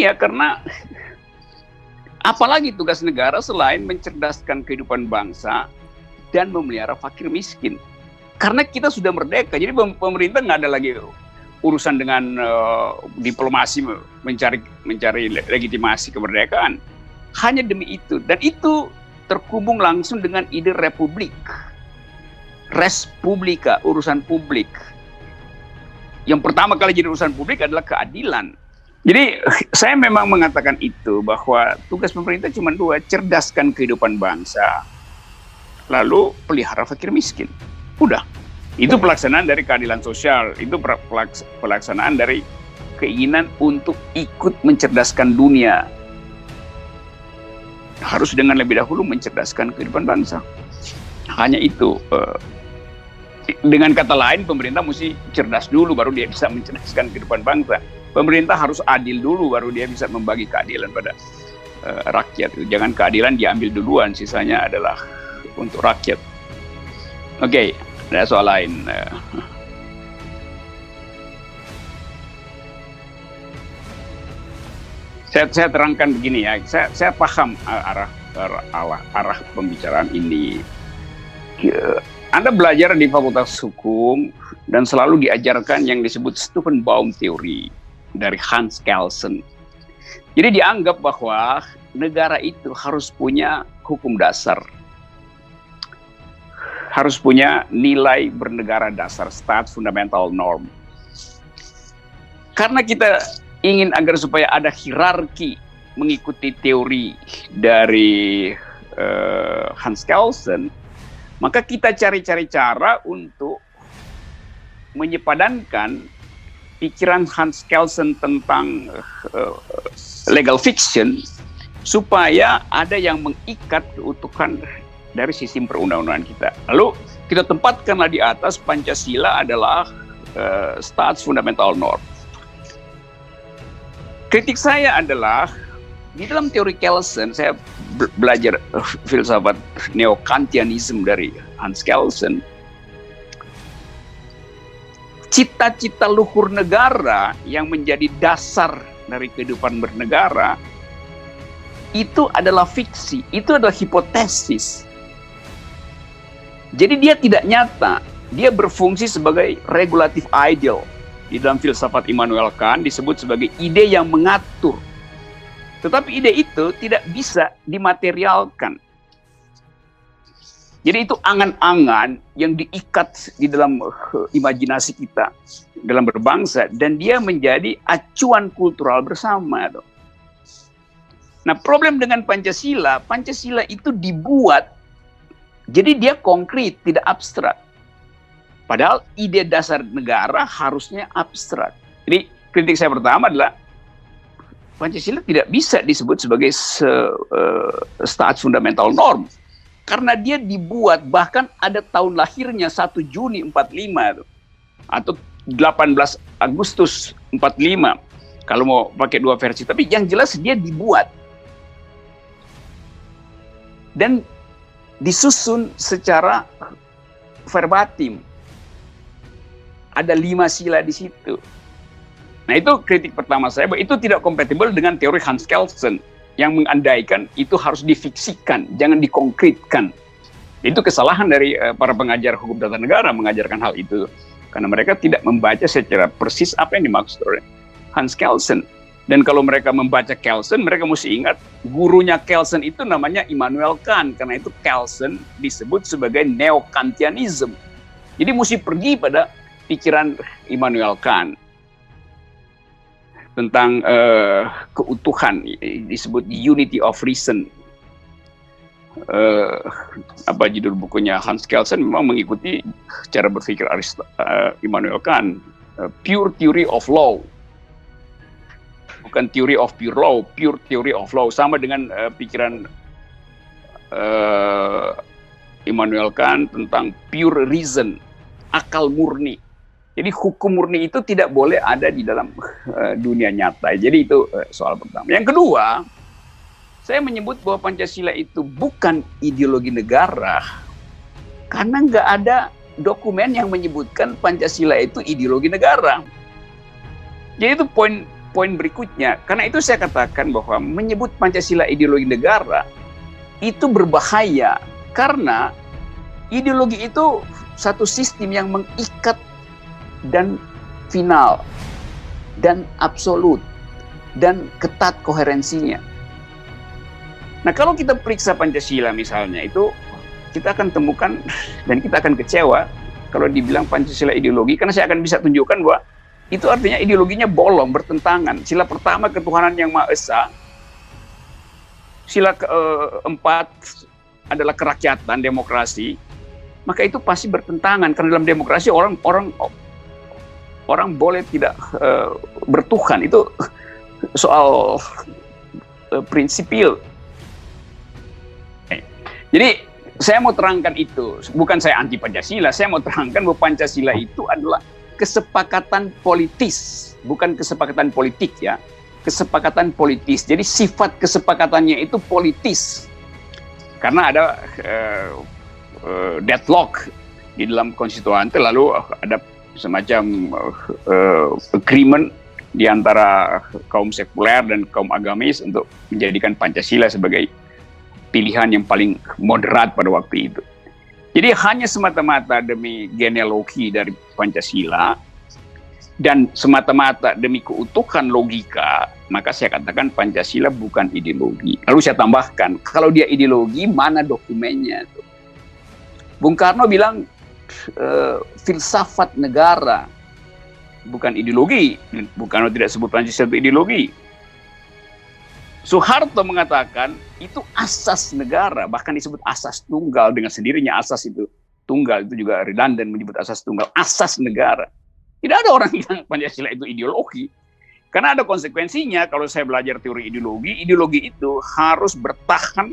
Iya, karena apalagi tugas negara selain mencerdaskan kehidupan bangsa dan memelihara fakir miskin. Karena kita sudah merdeka, jadi pemerintah nggak ada lagi urusan dengan diplomasi mencari legitimasi kemerdekaan. Hanya demi itu, dan itu terhubung langsung dengan ide republik, res publica, urusan publik. Yang pertama kali jadi urusan publik adalah keadilan. Jadi saya memang mengatakan itu, bahwa tugas pemerintah cuma dua: cerdaskan kehidupan bangsa, lalu pelihara fakir miskin. Udah, itu pelaksanaan dari keadilan sosial, itu pelaksanaan dari keinginan untuk ikut mencerdaskan dunia. Harus dengan lebih dahulu mencerdaskan kehidupan bangsa. Hanya itu. Dengan kata lain, pemerintah mesti cerdas dulu baru dia bisa mencerdaskan kehidupan bangsa. Pemerintah harus adil dulu baru dia bisa membagi keadilan pada rakyat. Jangan keadilan diambil duluan, sisanya adalah untuk rakyat. Oke, ada soal lain. Saya terangkan begini ya. Saya paham arah pembicaraan ini. Anda belajar di Fakultas Hukum dan selalu diajarkan yang disebut Stufenbaum Theory dari Hans Kelsen. Jadi dianggap bahwa negara itu harus punya hukum dasar, harus punya nilai bernegara dasar, Staatsfundamental Norm. Karena kita ingin agar supaya ada hierarki mengikuti teori dari Hans Kelsen, maka kita cari-cari cara untuk menyepadankan pikiran Hans Kelsen tentang legal fiction supaya ada yang mengikat keutuhan dari sistem perundang-undangan kita. Lalu kita tempatkanlah di atas Pancasila adalah Staatsfundamental Norm. Kritik saya adalah di dalam teori Kelsen, saya belajar filsafat neo-Kantianisme dari Hans Kelsen. Cita-cita luhur negara yang menjadi dasar dari kehidupan bernegara itu adalah fiksi, itu adalah hipotesis. Jadi dia tidak nyata, dia berfungsi sebagai regulatif ideal. Di dalam filsafat Immanuel Kant disebut sebagai ide yang mengatur. Tetapi ide itu tidak bisa dimaterialkan. Jadi itu angan-angan yang diikat di dalam imajinasi kita dalam berbangsa, dan dia menjadi acuan kultural bersama. Nah, problem dengan Pancasila itu dibuat jadi dia konkret, tidak abstrak. Padahal ide dasar negara harusnya abstrak. Jadi kritik saya pertama adalah Pancasila tidak bisa disebut sebagai Staatsfundamental Norm. Karena dia dibuat, bahkan ada tahun lahirnya 1 Juni 45 atau 18 Agustus 45. Kalau mau pakai dua versi, tapi yang jelas dia dibuat dan disusun secara verbatim. Ada 5 sila di situ. Nah, itu kritik pertama saya, bahwa itu tidak kompatibel dengan teori Hans Kelsen yang mengandaikan itu harus difiksikan, jangan dikonkretkan. Itu kesalahan dari para pengajar hukum tata negara mengajarkan hal itu, karena mereka tidak membaca secara persis apa yang dimaksud oleh Hans Kelsen. Dan kalau mereka membaca Kelsen, mereka mesti ingat gurunya Kelsen itu namanya Immanuel Kant, karena itu Kelsen disebut sebagai neo-Kantianisme. Jadi mesti pergi pada pikiran Immanuel Kant tentang keutuhan, disebut unity of reason. Apa judul bukunya Hans Kelsen memang mengikuti cara berpikir Immanuel Kant, pure theory of law, bukan theory of pure law, pure theory of law, sama dengan pikiran Immanuel Kant tentang pure reason, akal murni. Jadi hukum murni itu tidak boleh ada di dalam dunia nyata. Jadi itu soal pertama. Yang kedua, saya menyebut bahwa Pancasila itu bukan ideologi negara karena nggak ada dokumen yang menyebutkan Pancasila itu ideologi negara. Jadi itu poin poin berikutnya, karena itu saya katakan bahwa menyebut Pancasila ideologi negara itu berbahaya, karena ideologi itu satu sistem yang mengikat dan final dan absolut dan ketat koherensinya. Nah, kalau kita periksa Pancasila misalnya, itu kita akan temukan dan kita akan kecewa kalau dibilang Pancasila ideologi, karena saya akan bisa tunjukkan bahwa itu artinya ideologinya bolong, bertentangan. Sila pertama ketuhanan yang Maha Esa, sila keempat adalah kerakyatan, demokrasi, maka itu pasti bertentangan, karena dalam demokrasi orang boleh tidak bertuhan, itu soal prinsipil. Jadi saya mau terangkan itu, bukan saya anti Pancasila, saya mau terangkan bahwa Pancasila itu adalah kesepakatan politis, bukan kesepakatan politik ya, kesepakatan politis. Jadi sifat kesepakatannya itu politis, karena ada deadlock di dalam konstituante, lalu ada semacam agreement di antara kaum sekuler dan kaum agamis untuk menjadikan Pancasila sebagai pilihan yang paling moderat pada waktu itu. Jadi hanya semata-mata demi genealogi dari Pancasila dan semata-mata demi keutuhan logika, maka saya katakan Pancasila bukan ideologi. Lalu saya tambahkan, kalau dia ideologi, mana dokumennya? Bung Karno bilang filsafat negara, bukan ideologi. Bung Karno tidak sebut Pancasila itu ideologi. Soeharto mengatakan itu asas negara, bahkan disebut asas tunggal, dengan sendirinya asas itu tunggal, itu juga redundant menyebut asas tunggal, asas negara. Tidak ada orang yang Pancasila itu ideologi, karena ada konsekuensinya. Kalau saya belajar teori ideologi, ideologi itu harus bertahan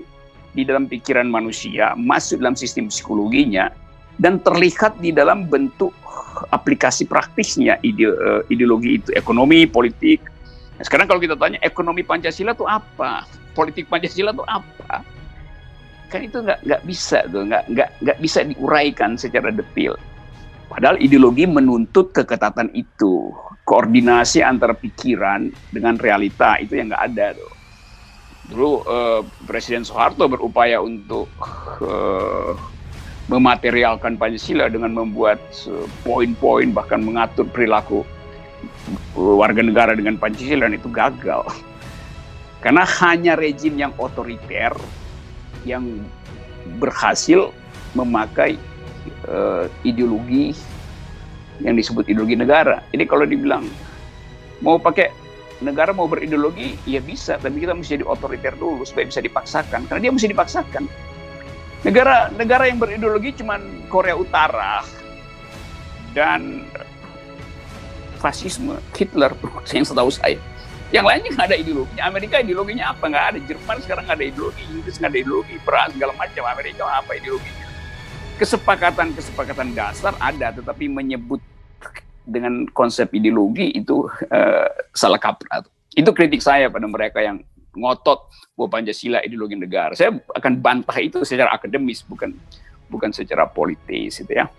di dalam pikiran manusia, masuk dalam sistem psikologinya, dan terlihat di dalam bentuk aplikasi praktisnya. Ideologi itu ekonomi, politik. Nah, sekarang kalau kita tanya ekonomi Pancasila itu apa, politik Pancasila itu apa, kan itu nggak bisa tuh, nggak bisa diuraikan secara detail. Padahal ideologi menuntut keketatan itu, koordinasi antara pikiran dengan realita, itu yang nggak ada tuh. Dulu Presiden Soeharto berupaya untuk mematerialkan Pancasila dengan membuat poin-poin, bahkan mengatur perilaku warga negara dengan Pancasila, dan itu gagal. Karena hanya rejim yang otoriter yang berhasil memakai ideologi yang disebut ideologi negara. Jadi kalau dibilang mau pakai negara, mau berideologi, ya bisa, tapi kita mesti jadi otoriter dulu supaya bisa dipaksakan, karena dia mesti dipaksakan. Negara yang berideologi cuman Korea Utara dan fasisme, Hitler, yang setahu saya. Yang lainnya nggak ada ideologinya. Amerika ideologinya apa? Nggak ada. Jerman sekarang nggak ada ideologi, Inggris nggak ada ideologi, Perancis segala macam. Amerika apa ideologinya? Kesepakatan dasar ada, tetapi menyebut dengan konsep ideologi itu salah kaprah. Itu kritik saya pada mereka yang ngotot bahwa Pancasila ideologi negara. Saya akan bantah itu secara akademis, bukan secara politis, itu ya.